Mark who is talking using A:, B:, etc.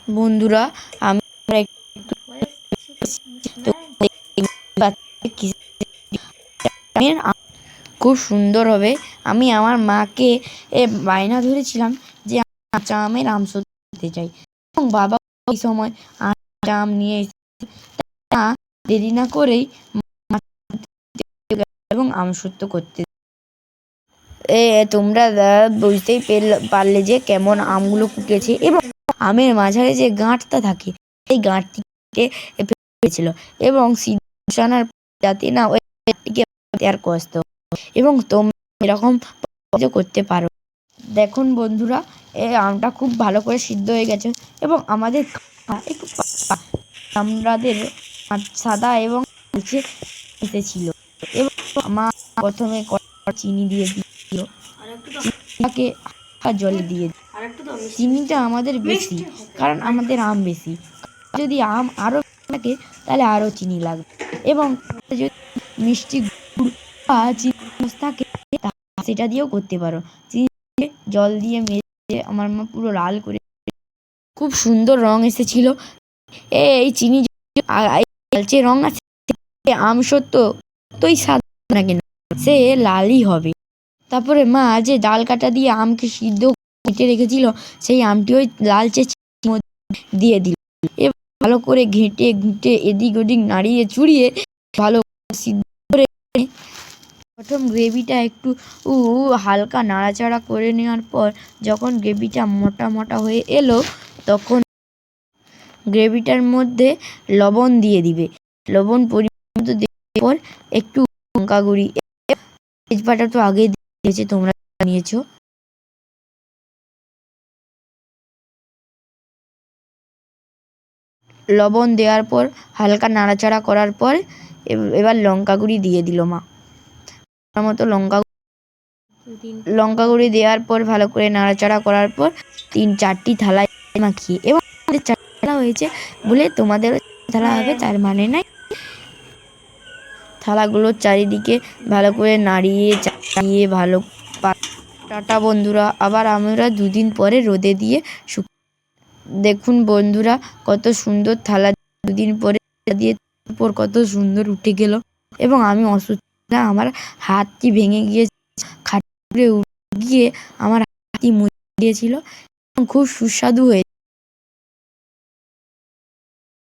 A: বন্ধুরা, আমি খুব সুন্দর হবে। আমি আমার মাকে বায়না ধরেছিলাম যে কাঁচা আমের আমসত্ত্ব খেতে চাই, এবং বাবা ওই সময় কাঁচা আম নিয়ে দেরি না করেই এবং আমসত্ত্ব করতে। তোমরা বুঝতেই পারলে যে কেমন আমগুলো কুটেছে, এবং আমের মাঝারে যে গাঁটটা থাকে সেই গাঁটটি ফেলেছিল, এবং যাতে না ওই গাঁটটিকে আর কষ্ট, এবং তোমরা এরকম করতে পারো। দেখুন বন্ধুরা, এই আমটা খুব ভালো করে সিদ্ধ হয়ে গেছে, এবং আমাদের একটু আমরাদের সাদা এবং এসেছিল, এবং মা প্রথমে চিনি দিয়ে দিল, চিনিটাকে জলে দিয়ে দিল। চিনিটা আমাদের বেশি, কারণ আমাদের আম বেশি। যদি আম আরো থাকে তাহলে আরো চিনি লাগবে, এবং যদি মিষ্টি গুড় বা চিনি থাকে সেটা দিয়েও করতে পারো। চিনি জল দিয়ে মেখে আমার মা পুরো লাল করে খুব সুন্দর রং এসেছিল। এই চিনি লালচে রং আছে, আমসত্ত্ব যতই সাদা না কেন সে লালই হবে। তারপরে মা যে ডাল কাটা দিয়ে আমকে সিদ্ধ কেটে রেখেছিল সেই আমটি ওই লালচে দিয়ে দিল, এবং ভালো করে ঘেঁটে ঘুঁটে এদিক ওদিক নাড়িয়ে চুড়িয়ে ভালো সিদ্ধ করে প্রথম গ্রেভিটা একটু হালকা নাড়াচাড়া করে নেওয়ার পর যখন গ্রেভিটা মোটা মোটা হয়ে এলো, তখন গ্রেভিটার মধ্যে লবণ দিয়ে দিবে। লবণ পরিমাণ মতো দেওয়ার পর একটু লঙ্কা গুঁড়ি, তেজপাতা তো আগে দিয়েছে, তোমরা নিয়েছো। লবণ দেওয়ার পর হালকা নাড়াচাড়া করার পর এবার লঙ্কা গুঁড়ি দিয়ে দিল মা। মতো লঙ্কা গুঁড়ি দেওয়ার পর ভালো করে নাড়াচাড়া করার পর 3-4টি থালায় মাখিয়ে, এবং আমাদের 4টি থালা হয়েছে বলে তোমাদের থালা হবে তার মানে নাই। থালাগুলোর চারিদিকে ভালো করে নাড়িয়ে চাড়িয়ে ভালো। টাটা বন্ধুরা, আবার আমরা 2 দিন পরে রোদে দিয়ে দেখুন বন্ধুরা, কত সুন্দর থালা 2 দিন পরে দিয়ে উপর কত সুন্দর উঠে গেল, এবং আমি অসুস্থ, আমার হাতটি ভেঙে গিয়ে খাটে গিয়ে আমার হাতটি মুড়ে দিয়েছিল, এবং খুব সুস্বাদু হয়েছে।